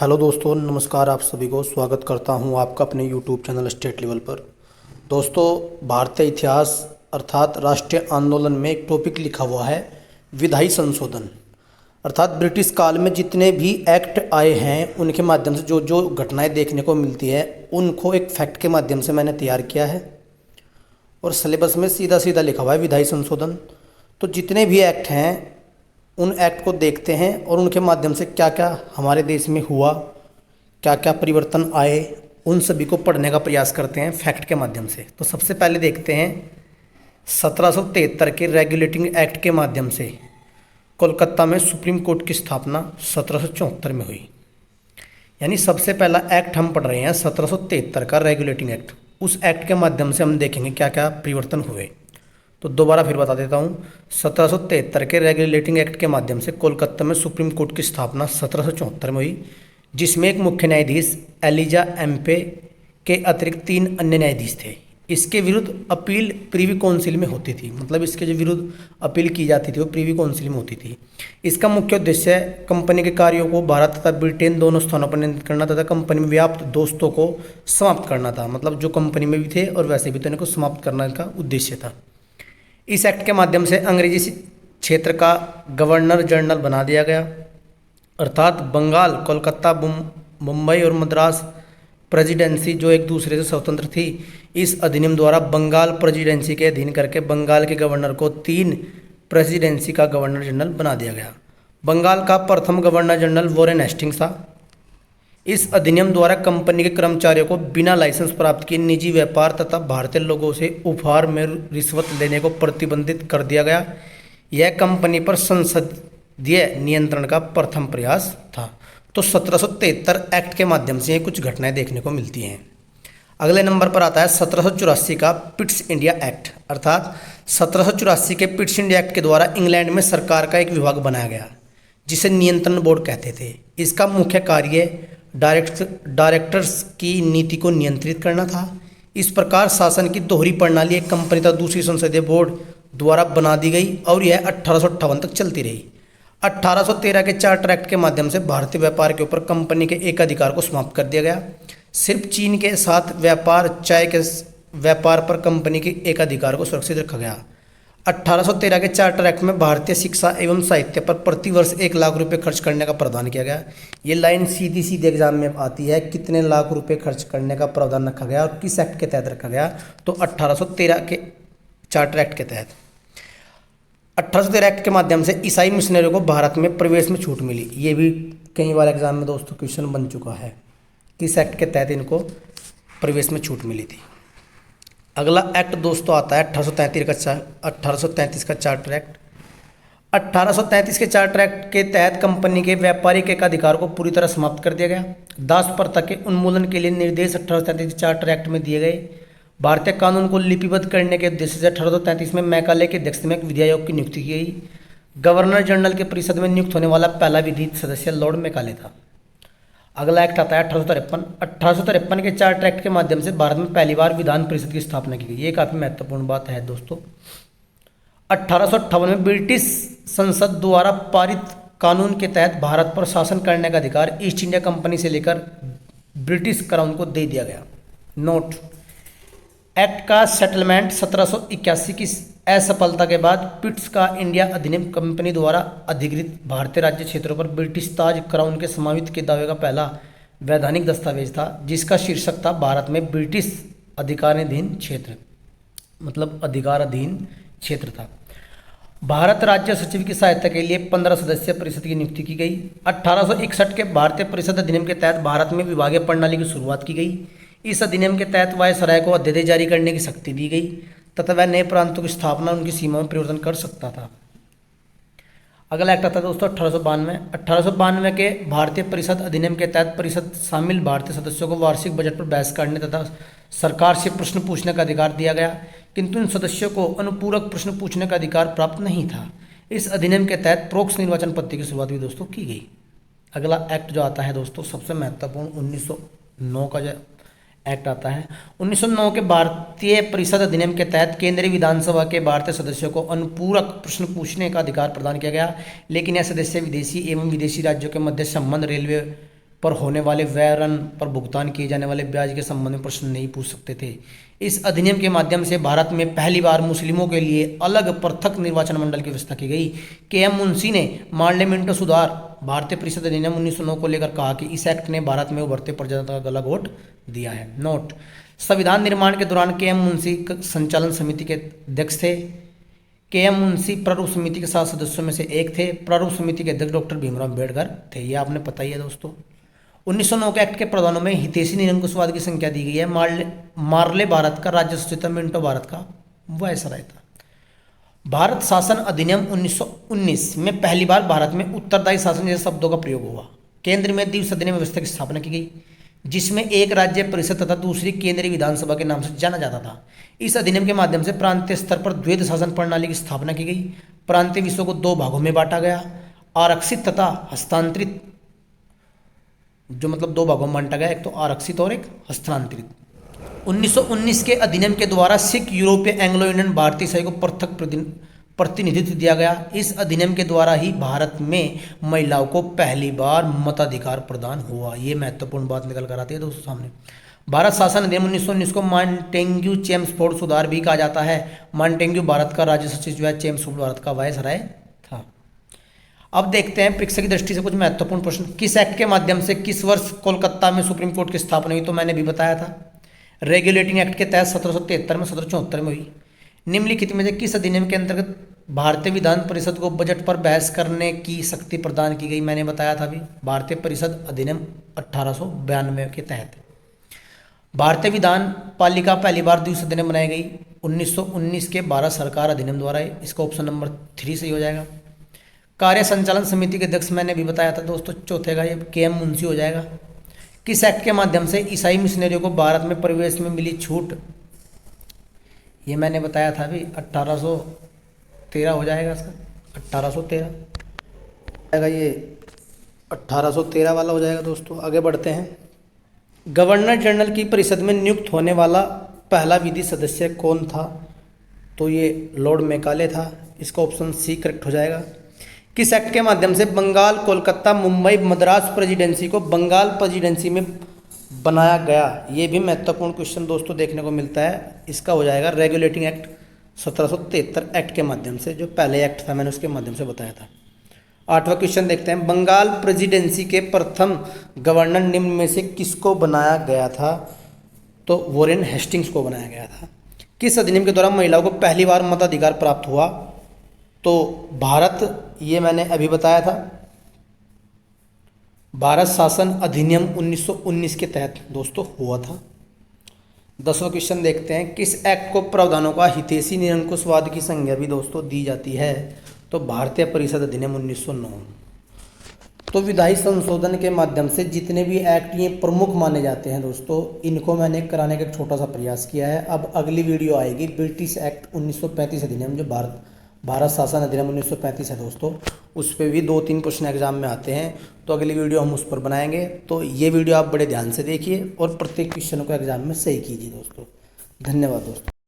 Hello दोस्तों, नमस्कार। आप सभी को स्वागत करता हूं आपका अपने यूट्यूब चैनल स्टेट लेवल पर। दोस्तों, भारतीय इतिहास अर्थात राष्ट्रीय आंदोलन में एक टॉपिक लिखा हुआ है विधायी संशोधन। अर्थात ब्रिटिश काल में जितने भी एक्ट आए हैं उनके माध्यम से जो जो घटनाएं देखने को मिलती है उनको एक फैक्ट के माध्यम से मैंने तैयार किया है और सिलेबस में सीधा सीधा लिखा हुआ है विधायी संशोधन। तो जितने भी एक्ट हैं उन एक्ट को देखते हैं और उनके माध्यम से क्या क्या हमारे देश में हुआ, क्या क्या परिवर्तन आए, उन सभी को पढ़ने का प्रयास करते हैं फैक्ट के माध्यम से। तो सबसे पहले देखते हैं 1773 के रेगुलेटिंग एक्ट के माध्यम से कोलकाता में सुप्रीम कोर्ट की स्थापना 1774 में हुई। यानी सबसे पहला एक्ट हम पढ़ रहे हैं 1773 का रेगुलेटिंग एक्ट। उस एक्ट के माध्यम से हम देखेंगे क्या क्या परिवर्तन हुए। तो दोबारा फिर बता देता हूँ, 1773 के रेगुलेटिंग एक्ट के माध्यम से कोलकाता में सुप्रीम कोर्ट की स्थापना 1774 में हुई, जिसमें एक मुख्य न्यायाधीश एलिजा एम्पे के अतिरिक्त 3 अन्य न्यायाधीश थे। इसके विरुद्ध अपील प्रीवी काउंसिल में होती थी। मतलब इसके जो विरुद्ध अपील की जाती थी वो प्रीवी काउंसिल में होती थी। इसका मुख्य उद्देश्य कंपनी के कार्यों को भारत तथा ब्रिटेन दोनों स्थानों पर नियंत्रित करना तथा कंपनी में व्याप्त दोस्तों को समाप्त करना था। मतलब जो कंपनी में भी थे और वैसे भी थे उनको समाप्त करने का उद्देश्य था। इस एक्ट के माध्यम से अंग्रेजी क्षेत्र का गवर्नर जनरल बना दिया गया। अर्थात बंगाल, कोलकाता, मुंबई और मद्रास प्रेसिडेंसी जो एक दूसरे से स्वतंत्र थी, इस अधिनियम द्वारा बंगाल प्रेसिडेंसी के अधीन करके बंगाल के गवर्नर को 3 प्रेसिडेंसी का गवर्नर जनरल बना दिया गया। बंगाल का प्रथम गवर्नर जनरल वॉरेन हेस्टिंग्स था। इस अधिनियम द्वारा कंपनी के कर्मचारियों को बिना लाइसेंस प्राप्त किए निजी व्यापार तथा भारतीय लोगों से उपहार में रिश्वत लेने को प्रतिबंधित कर दिया गया। यह कंपनी पर संसदीय नियंत्रण का प्रथम प्रयास था। तो 1773 एक्ट के माध्यम से कुछ घटनाएं देखने को मिलती हैं। अगले नंबर पर आता है 1784 का पिट्स इंडिया एक्ट। अर्थात 1784 के पिट्स इंडिया एक्ट के द्वारा इंग्लैंड में सरकार का एक विभाग बनाया गया जिसे नियंत्रण बोर्ड कहते थे। इसका मुख्य कार्य डायरेक्टर्स की नीति को नियंत्रित करना था। इस प्रकार शासन की दोहरी प्रणाली एक कंपनी तथा दूसरी संसदीय बोर्ड द्वारा बना दी गई और यह 1858 तक चलती रही। 1813 के चार्टर एक्ट के माध्यम से भारतीय व्यापार के ऊपर कंपनी के एक अधिकार को समाप्त कर दिया गया। सिर्फ चीन के साथ व्यापार, चाय के व्यापार पर कंपनी के एक अधिकार को सुरक्षित रखा गया। 1813 के चार्टर एक्ट में भारतीय शिक्षा एवं साहित्य पर प्रतिवर्ष 1 लाख रुपए खर्च करने का प्रावधान किया गया। ये लाइन सीधी सीधी एग्जाम में आती है, कितने लाख रुपए खर्च करने का प्रावधान रखा गया और किस एक्ट के तहत रखा गया। तो 1813 के चार्टर एक्ट के तहत। 1813 एक्ट के माध्यम से ईसाई मिशनरियों को भारत में प्रवेश में छूट मिली। ये भी कई बार एग्जाम में दोस्तों क्वेश्चन बन चुका है, किस एक्ट के तहत इनको प्रवेश में छूट मिली थी। अगला एक्ट दोस्तों आता है 1833 का चार्टर एक्ट। 1833 के चार्टर एक्ट के तहत कंपनी के व्यापारिक एकाधिकार को पूरी तरह समाप्त कर दिया गया। दास प्रथा के उन्मूलन के लिए निर्देश 1833 चार्टर एक्ट में दिए गए। भारतीय कानून को लिपिबद्ध करने के उद्देश्य से 1833 में मैकाले के अध्यक्षता में एक विधि आयोग की नियुक्ति की गई। गवर्नर जनरल के परिषद में नियुक्त होने वाला पहला विधिक सदस्य लॉर्ड मैकाले था। अगला एक्ट आता है 1853। 1853 के चार्टर एक्ट के माध्यम से भारत में पहली बार विधान परिषद की स्थापना की गई। ये काफी महत्वपूर्ण बात है दोस्तों। 1858 में ब्रिटिश संसद द्वारा पारित कानून के तहत भारत पर शासन करने का अधिकार ईस्ट इंडिया कंपनी से लेकर ब्रिटिश क्राउन को दे दिया गया। नोट, एक्ट का सेटलमेंट 1781 की असफलता के बाद पिट्स का इंडिया अधिनियम कंपनी द्वारा अधिकृत भारतीय राज्य क्षेत्रों पर ब्रिटिश ताज क्राउन के समावित के दावे का पहला वैधानिक दस्तावेज था, जिसका शीर्षक था भारत में ब्रिटिश अधिकाराधीन क्षेत्र। मतलब अधिकाराधीन क्षेत्र था। भारत राज्य सचिव की सहायता के लिए 15 सदस्यीय परिषद की नियुक्ति की गई। 1861 के भारतीय परिषद अधिनियम के तहत भारत में विभागीय प्रणाली की शुरुआत की गई। इस अधिनियम के तहत वायसराय को अध्यादेश जारी करने की शक्ति दी गई तथा वह नए प्रांतों की स्थापना, उनकी सीमाओं में परिवर्तन कर सकता था। अगला एक्ट आता है दोस्तों 1892। 1892 के भारतीय परिषद अधिनियम के तहत परिषद शामिल भारतीय सदस्यों को वार्षिक बजट पर बहस करने तथा सरकार से प्रश्न पूछने का अधिकार दिया गया, किंतु इन सदस्यों को अनुपूरक प्रश्न पूछने का अधिकार प्राप्त नहीं था। इस अधिनियम के तहत प्रोक्स निर्वाचन पद्धति की शुरुआत भी दोस्तों की गई। अगला एक्ट जो आता है दोस्तों सबसे महत्वपूर्ण 1909 का जो एक्ट आता है। 1909 के भारतीय परिषद अधिनियम के तहत केंद्रीय विधानसभा के भारतीय सदस्यों को अनुपूरक प्रश्न पूछने का अधिकार प्रदान किया गया, लेकिन यह सदस्य विदेशी एवं विदेशी राज्यों के मध्य संबंध, रेलवे पर होने वाले व्यय ऋण पर भुगतान किए जाने वाले ब्याज के संबंध में प्रश्न नहीं पूछ सकते थे। इस अधिनियम के माध्यम से भारत में पहली बार मुस्लिमों के लिए अलग पृथक निर्वाचन मंडल की व्यवस्था की गई। के.एम. मुंशी ने पार्लियामेंट सुधार भारतीय परिषद अधिनियम 1909 को लेकर कहा कि इस एक्ट ने भारत में उभरते प्रजातंत्र का गला घोट दिया है। नोट: संविधान निर्माण के दौरान के.एम. मुंशी संचालन समिति के अध्यक्ष थे। के.एम. मुंशी प्रारूप समिति के 7 सदस्यों में से एक थे। प्रारूप समिति के अध्यक्ष डॉक्टर भीमराव अम्बेडकर थे। ये आपने पता ही है दोस्तों। 1909 के एक्ट के प्रावधानों में हितैषी निरंकुशवाद की संख्या दी गई है। मार्ले भारत का राज्य सचिव था, मिंटो भारत का वायसराय था। भारत शासन अधिनियम 1919 में पहली बार भारत में उत्तरदायी शासन जैसे शब्दों का प्रयोग हुआ। केंद्र में द्विसदनीय व्यवस्था की स्थापना की गई, जिसमें एक राज्य परिषद तथा दूसरी केंद्रीय विधानसभा के नाम से जाना जाता था। इस अधिनियम के माध्यम से प्रांतीय स्तर पर द्वैध शासन प्रणाली की स्थापना की गई। प्रांतीय विषयों को 2 भागों में बांटा गया, आरक्षित तथा हस्तांतरित। जो मतलब 2 भागों में बांटा गया, एक तो आरक्षित और एक हस्तांतरित। 1919 के अधिनियम के द्वारा सिख, यूरोपीय, एंग्लो इंडियन, भारतीय इसाई को पृथक प्रतिनिधित्व दिया गया। इस अधिनियम के द्वारा ही भारत में महिलाओं को पहली बार मताधिकार प्रदान हुआ। ये महत्वपूर्ण बात निकल कर आती है दोस्तों सामने। भारत शासन अधिनियम 1919 को मॉन्टेग्यू चेम्सफोर्ड सुधार भी कहा जाता है। मॉन्टेग्यू भारत का राज्य सचिव है, चेम्सफोर्ड भारत का वायसराय था। अब देखते हैं परीक्षा की दृष्टि से कुछ महत्वपूर्ण प्रश्न। किस एक्ट के माध्यम से किस वर्ष कोलकाता में सुप्रीम कोर्ट की स्थापना हुई? तो मैंने भी बताया था, रेगुलेटिंग एक्ट के तहत 1773 में, 1774 में हुई। निम्नलिखित में से किस अधिनियम के अंतर्गत भारतीय विधान परिषद को बजट पर बहस करने की शक्ति प्रदान की गई? मैंने बताया था अभी, भारतीय परिषद अधिनियम 1892 के तहत। भारतीय विधान पालिका पहली बार द्विसदनीय बनाई गई 1919 के भारत सरकार अधिनियम द्वारा। इसका ऑप्शन नंबर 3 सही हो जाएगा। कार्य संचालन समिति के अध्यक्ष मैंने भी बताया था दोस्तों, चौथे का ये के.एम. मुंशी हो जाएगा। किस एक्ट के माध्यम से ईसाई मिशनरियों को भारत में प्रवेश में मिली छूट? ये मैंने बताया था अभी, 1813 हो जाएगा इसका, 1813 जाएगा, ये 1813 वाला हो जाएगा दोस्तों। आगे बढ़ते हैं। गवर्नर जनरल की परिषद में नियुक्त होने वाला पहला विधि सदस्य कौन था? तो ये लॉर्ड मैकाले था। इसका ऑप्शन सी करेक्ट हो जाएगा। किस एक्ट के माध्यम से बंगाल, कोलकाता, मुंबई, मद्रास प्रेसिडेंसी को बंगाल प्रेसिडेंसी में बनाया गया? ये भी महत्वपूर्ण क्वेश्चन दोस्तों देखने को मिलता है। इसका हो जाएगा रेगुलेटिंग एक्ट 1773 एक्ट के माध्यम से, जो पहले एक्ट था मैंने उसके माध्यम से बताया था। 8वां क्वेश्चन देखते हैं। बंगाल प्रेसिडेंसी के प्रथम गवर्नर निम्न में से किसको बनाया गया था? तो वॉरेन हेस्टिंग्स को बनाया गया था। किस अधिनियम के द्वारा महिलाओं को पहली बार मताधिकार प्राप्त हुआ? तो भारत, ये मैंने अभी बताया था, भारत शासन अधिनियम 1919 के तहत दोस्तों हुआ था। 10वां क्वेश्चन देखते हैं। किस एक्ट को प्रावधानों का हितैषी निरंकुशवाद की संज्ञा भी दोस्तों दी जाती है? तो भारतीय परिषद अधिनियम 1909। तो विधायी संशोधन के माध्यम से जितने भी एक्ट ये प्रमुख माने जाते हैं दोस्तों, इनको मैंने कराने का एक छोटा सा प्रयास किया है। अब अगली वीडियो आएगी ब्रिटिश एक्ट 1935 अधिनियम, जो भारत शासन अधिनियम 1935 है दोस्तों। उस पर भी 2-3 क्वेश्चन एग्जाम में आते हैं, तो अगली वीडियो हम उस पर बनाएंगे। तो ये वीडियो आप बड़े ध्यान से देखिए और प्रत्येक क्वेश्चन को एग्जाम में सही कीजिए दोस्तों। धन्यवाद दोस्तों।